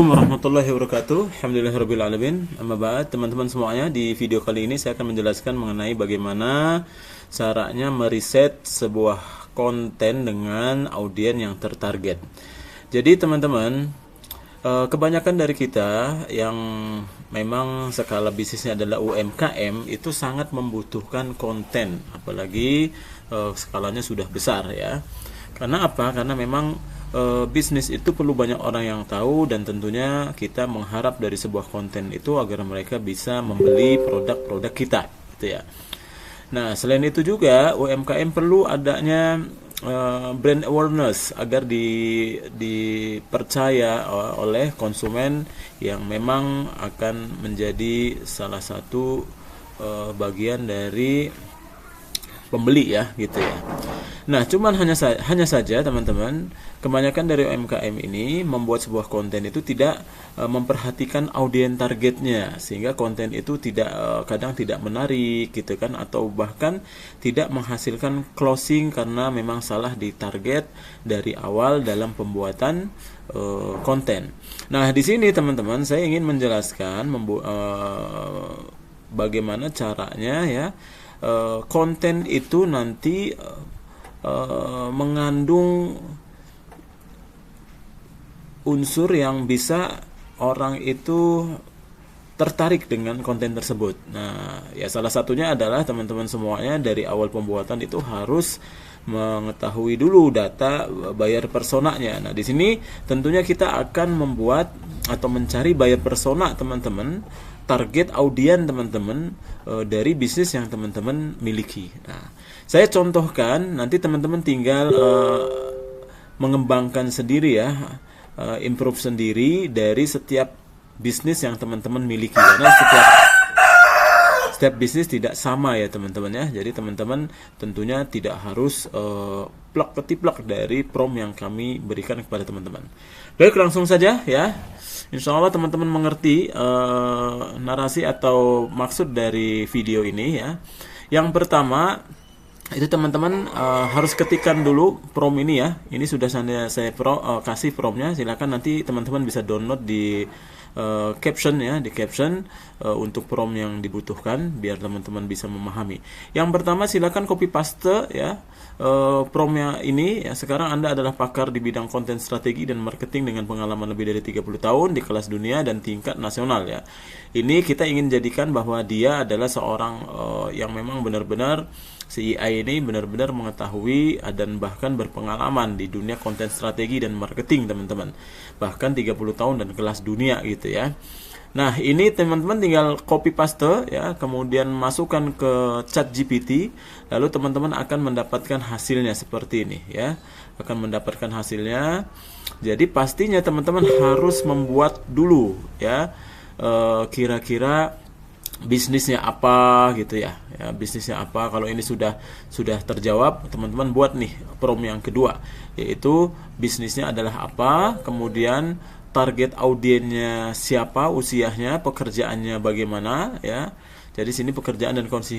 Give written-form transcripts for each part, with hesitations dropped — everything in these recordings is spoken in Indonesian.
Assalamualaikum warahmatullahi wabarakatuh. Alhamdulillahirabbil alamin. Amma ba'd, teman-teman semuanya, di video kali ini saya akan menjelaskan mengenai bagaimana caranya meriset sebuah konten dengan audiens yang tertarget. Jadi teman-teman, kebanyakan dari kita yang memang skala bisnisnya adalah UMKM itu sangat membutuhkan konten, apalagi skalanya sudah besar ya. Karena apa? Karena memang bisnis itu perlu banyak orang yang tahu, dan tentunya kita mengharap dari sebuah konten itu agar mereka bisa membeli produk-produk kita, gitu ya. Nah, selain itu juga UMKM perlu adanya brand awareness agar dipercaya oleh konsumen yang memang akan menjadi salah satu bagian dari pembeli ya, gitu ya. Nah, cuman hanya saja teman-teman, kebanyakan dari UMKM ini membuat sebuah konten itu tidak memperhatikan audiens targetnya, sehingga konten itu kadang tidak menarik gitu kan, atau bahkan tidak menghasilkan closing karena memang salah di target dari awal dalam pembuatan konten. Nah, di sini teman-teman saya ingin menjelaskan bagaimana caranya ya konten itu nanti mengandung unsur yang bisa orang itu tertarik dengan konten tersebut. Nah, ya salah satunya adalah teman-teman semuanya dari awal pembuatan itu harus mengetahui dulu data buyer personanya. Nah, di sini tentunya kita akan membuat atau mencari buyer persona teman-teman, target audiens teman-teman dari bisnis yang teman-teman miliki. Nah, saya contohkan, nanti teman-teman tinggal mengembangkan sendiri ya, improve sendiri dari setiap bisnis yang teman-teman miliki, karena setiap bisnis tidak sama ya teman-teman ya. Jadi teman-teman tentunya tidak harus plak ketiplak dari prom yang kami berikan kepada teman-teman. Baik, langsung saja ya. Insya Allah teman-teman mengerti narasi atau maksud dari video ini ya. Yang pertama itu teman-teman harus ketikkan dulu prom ini ya. Ini sudah saya kasih promnya. Silakan nanti teman-teman bisa download di caption ya, di caption untuk prom yang dibutuhkan biar teman-teman bisa memahami. Yang pertama silakan copy paste ya promnya ini ya. Sekarang Anda adalah pakar di bidang konten strategi dan marketing dengan pengalaman lebih dari 30 tahun di kelas dunia dan tingkat nasional ya. Ini kita ingin jadikan bahwa dia adalah seorang yang memang benar-benar CEI ini benar-benar mengetahui dan bahkan berpengalaman di dunia konten strategi dan marketing teman-teman, bahkan 30 tahun dan kelas dunia gitu ya. Nah, ini teman-teman tinggal copy paste ya, kemudian masukkan ke ChatGPT, lalu teman-teman akan mendapatkan hasilnya seperti ini ya, akan mendapatkan hasilnya. Jadi pastinya teman-teman harus membuat dulu ya, kira-kira bisnisnya apa gitu ya, bisnisnya apa. Kalau ini sudah terjawab, teman-teman buat nih prom yang kedua, yaitu bisnisnya adalah apa, kemudian target audiensnya siapa, usianya, pekerjaannya bagaimana ya. Jadi sini pekerjaan dan kondisi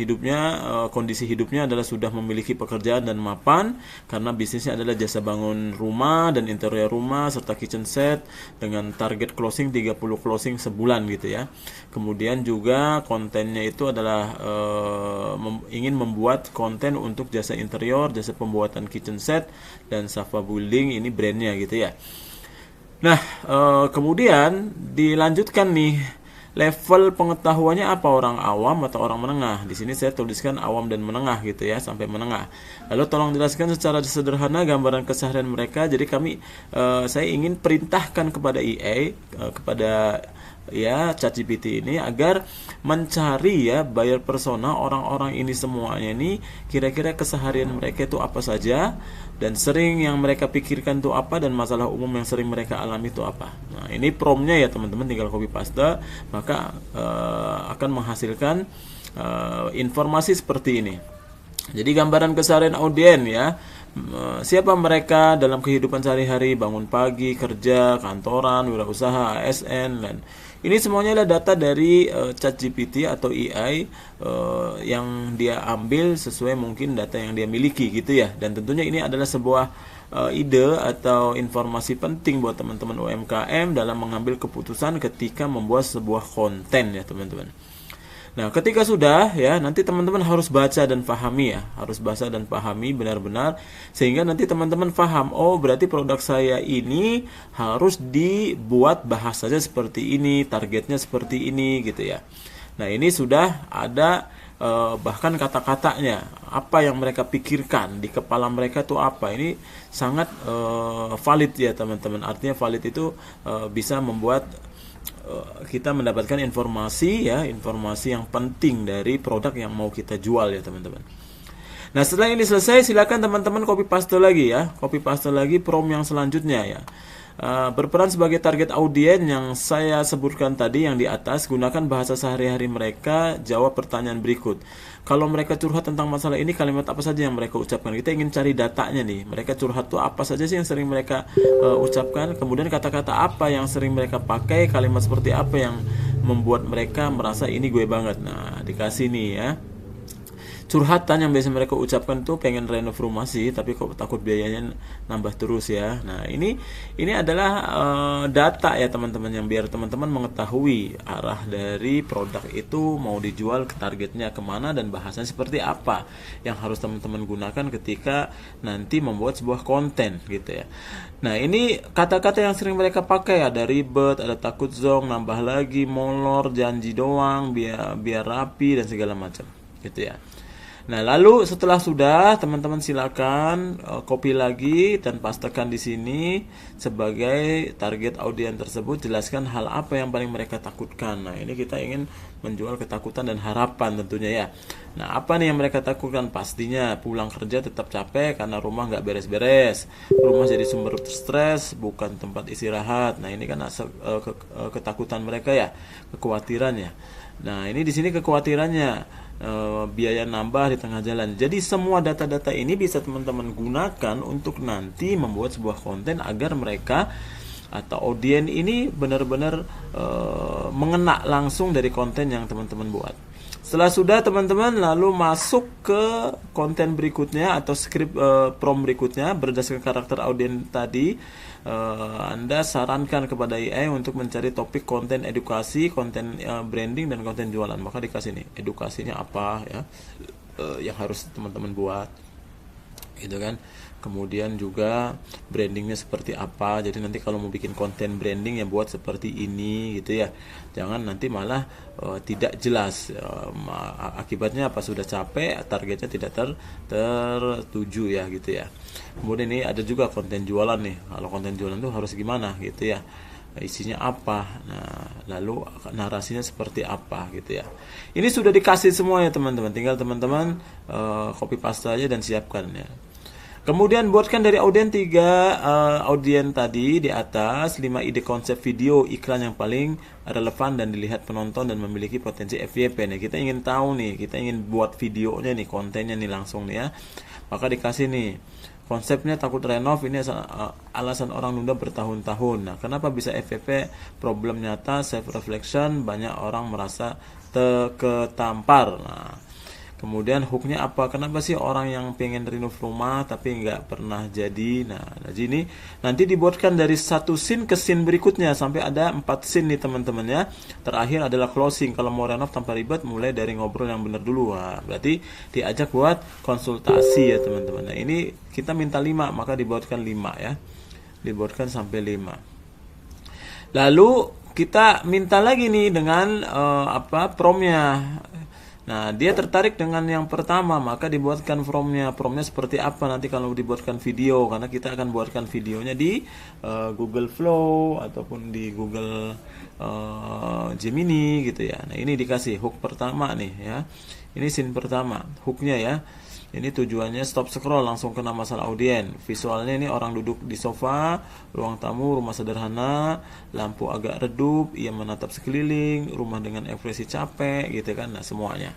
hidupnya adalah sudah memiliki pekerjaan dan mapan, karena bisnisnya adalah jasa bangun rumah dan interior rumah serta kitchen set dengan target closing 30 closing sebulan gitu ya. Kemudian juga kontennya itu adalah ingin membuat konten untuk jasa interior, jasa pembuatan kitchen set dan Safa Building, ini brandnya gitu ya. Nah, kemudian dilanjutkan nih, level pengetahuannya apa, orang awam atau orang menengah. Di sini saya tuliskan awam dan menengah gitu ya, sampai menengah. Lalu tolong jelaskan secara sederhana gambaran keseharian mereka. Jadi saya ingin perintahkan kepada EA, kepada ya ChatGPT ini agar mencari ya buyer persona orang-orang ini semuanya ini, kira-kira keseharian mereka itu apa saja, dan sering yang mereka pikirkan itu apa, dan masalah umum yang sering mereka alami itu apa. Nah, ini promnya ya teman-teman, tinggal copy paste, maka akan menghasilkan informasi seperti ini. Jadi gambaran keseharian audiens ya, siapa mereka dalam kehidupan sehari-hari, bangun pagi, kerja, kantoran, wirausaha, ASN, dan ini semuanya adalah data dari ChatGPT atau AI yang dia ambil sesuai mungkin data yang dia miliki gitu ya. Dan tentunya ini adalah sebuah ide atau informasi penting buat teman-teman UMKM dalam mengambil keputusan ketika membuat sebuah konten ya teman-teman. Nah, ketika sudah ya, nanti teman-teman harus baca dan pahami ya, harus baca dan pahami benar-benar sehingga nanti teman-teman paham, oh berarti produk saya ini harus dibuat bahasanya seperti ini, targetnya seperti ini gitu ya. Nah, ini sudah ada bahkan kata-katanya, apa yang mereka pikirkan di kepala mereka itu apa. Ini sangat valid ya teman-teman. Artinya valid itu bisa membuat kita mendapatkan informasi ya, informasi yang penting dari produk yang mau kita jual ya teman-teman. Nah, setelah ini selesai, silakan teman-teman copy paste lagi ya, copy paste lagi prompt yang selanjutnya ya. Berperan sebagai target audiens yang saya sebutkan tadi yang di atas, gunakan bahasa sehari-hari mereka, jawab pertanyaan berikut. Kalau mereka curhat tentang masalah ini, kalimat apa saja yang mereka ucapkan? Kita ingin cari datanya nih. Mereka curhat tuh apa saja sih yang sering mereka ucapkan? Kemudian kata-kata apa yang sering mereka pakai? Kalimat seperti apa yang membuat mereka merasa ini gue banget? Nah, dikasih nih ya. Curhatan yang biasa mereka ucapkan tuh pengen renov rumah sih, tapi kok takut biayanya nambah terus ya. Nah, ini adalah data ya teman-teman, yang biar teman-teman mengetahui arah dari produk itu mau dijual ke targetnya kemana dan bahasanya seperti apa yang harus teman-teman gunakan ketika nanti membuat sebuah konten gitu ya. Nah, ini kata-kata yang sering mereka pakai, ada ribet, ada takut zonk, nambah lagi, molor, janji doang, biar rapi dan segala macam gitu ya. Nah, lalu setelah sudah, teman-teman silakan copy lagi dan pastekan di sini sebagai target audiens tersebut, jelaskan hal apa yang paling mereka takutkan. Nah, ini kita ingin menjual ketakutan dan harapan tentunya ya. Nah, apa nih yang mereka takutkan? Pastinya pulang kerja tetap capek karena rumah nggak beres-beres, rumah jadi sumber stres, bukan tempat istirahat. Nah, ini kan ketakutan mereka ya, kekhawatirannya. Nah, ini di sini kekhawatirannya, biaya nambah di tengah jalan. Jadi semua data-data ini bisa teman-teman gunakan untuk nanti membuat sebuah konten agar mereka atau audiens ini benar-benar mengena langsung dari konten yang teman-teman buat. Setelah sudah teman-teman lalu masuk ke konten berikutnya atau script prompt berikutnya berdasarkan karakter audiens tadi. Anda sarankan kepada AI untuk mencari topik konten edukasi, konten branding dan konten jualan. Maka dikasih nih edukasinya apa ya yang harus teman-teman buat gitu kan. Kemudian juga brandingnya seperti apa. Jadi nanti kalau mau bikin konten branding ya buat seperti ini gitu ya. Jangan nanti malah tidak jelas. Akibatnya apa, sudah capek, targetnya tidak tertuju ya gitu ya. Kemudian ini ada juga konten jualan nih. Kalau konten jualan itu harus gimana gitu ya. Isinya apa, nah lalu narasinya seperti apa gitu ya. Ini sudah dikasih semua ya teman-teman. Tinggal teman-teman copy paste aja dan siapkan ya. Kemudian buatkan dari audiens 3 audiens tadi di atas 5 ide konsep video iklan yang paling relevan dan dilihat penonton dan memiliki potensi FYP nih. Kita ingin tahu nih, kita ingin buat videonya nih, kontennya nih langsung nih ya. Maka dikasih nih konsepnya takut renov, ini alasan orang nunda bertahun-tahun. Nah, kenapa bisa FYP? Problem nyata, self reflection, banyak orang merasa ketampar. Nah, kemudian hooknya apa? Kenapa sih orang yang pengen renov rumah tapi nggak pernah jadi? Nah, ini nanti dibuatkan dari satu scene ke scene berikutnya sampai ada 4 scene nih teman-teman ya. Terakhir adalah closing. Kalau mau renov tanpa ribet, mulai dari ngobrol yang benar dulu. Nah, berarti diajak buat konsultasi ya teman-teman. Nah, ini kita minta 5, maka dibuatkan 5 ya. Dibuatkan sampai 5. Lalu kita minta lagi nih dengan promptnya. Nah, dia tertarik dengan yang pertama, maka dibuatkan promnya seperti apa nanti kalau dibuatkan video, karena kita akan buatkan videonya di Google Flow ataupun di Google Gemini gitu ya. Nah, ini dikasih hook pertama nih ya. Ini scene pertama, hooknya ya. Ini tujuannya stop scroll, langsung kena masalah audiens. Visualnya ini orang duduk di sofa, ruang tamu, rumah sederhana, lampu agak redup, ia menatap sekeliling, rumah dengan ekspresi capek gitu kan. Nah, semuanya.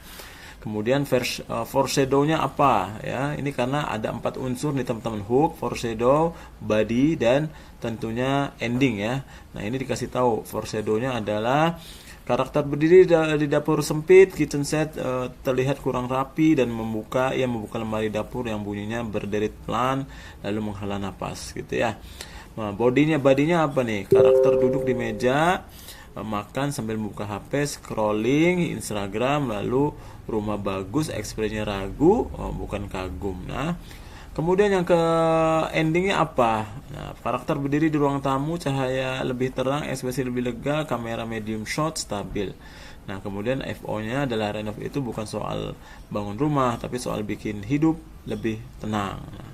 Kemudian foreshadow-nya apa ya? Ini karena ada 4 unsur nih teman-teman, hook, foreshadow, body dan tentunya ending ya. Nah, ini dikasih tahu foreshadow-nya adalah Karakter berdiri di dapur sempit, kitchen set terlihat kurang rapi dan membuka lemari dapur yang bunyinya berderit pelan lalu menghela napas gitu ya. Nah, bodinya apa nih? Karakter duduk di meja, makan sambil buka HP, scrolling Instagram, lalu rumah bagus, ekspresinya ragu, bukan kagum. Nah, kemudian yang ke endingnya apa? Nah, karakter berdiri di ruang tamu, cahaya lebih terang, ekspresi lebih lega, kamera medium shot, stabil. Nah, kemudian FO-nya adalah renov itu bukan soal bangun rumah, tapi soal bikin hidup lebih tenang. Nah,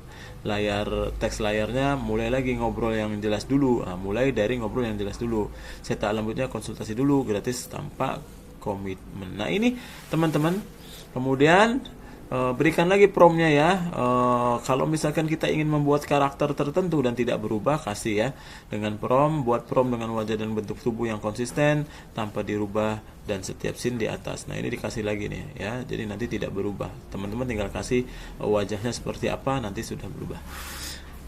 teks layarnya mulai lagi ngobrol yang jelas dulu. Nah, mulai dari ngobrol yang jelas dulu. Cetak lembutnya konsultasi dulu, gratis tanpa komitmen. Nah, ini teman-teman. Kemudian berikan lagi promnya ya. Kalau misalkan kita ingin membuat karakter tertentu dan tidak berubah, kasih ya dengan buat prom dengan wajah dan bentuk tubuh yang konsisten tanpa dirubah dan setiap scene di atas. Nah, ini dikasih lagi nih ya. Jadi nanti tidak berubah. Teman-teman tinggal kasih wajahnya seperti apa, nanti sudah berubah.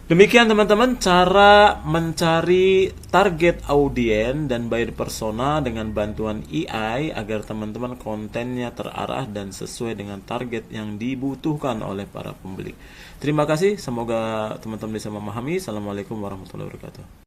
Demikian teman-teman cara mencari target audiens dan buyer persona dengan bantuan AI agar teman-teman kontennya terarah dan sesuai dengan target yang dibutuhkan oleh para pembeli. Terima kasih, semoga teman-teman bisa memahami. Assalamualaikum warahmatullahi wabarakatuh.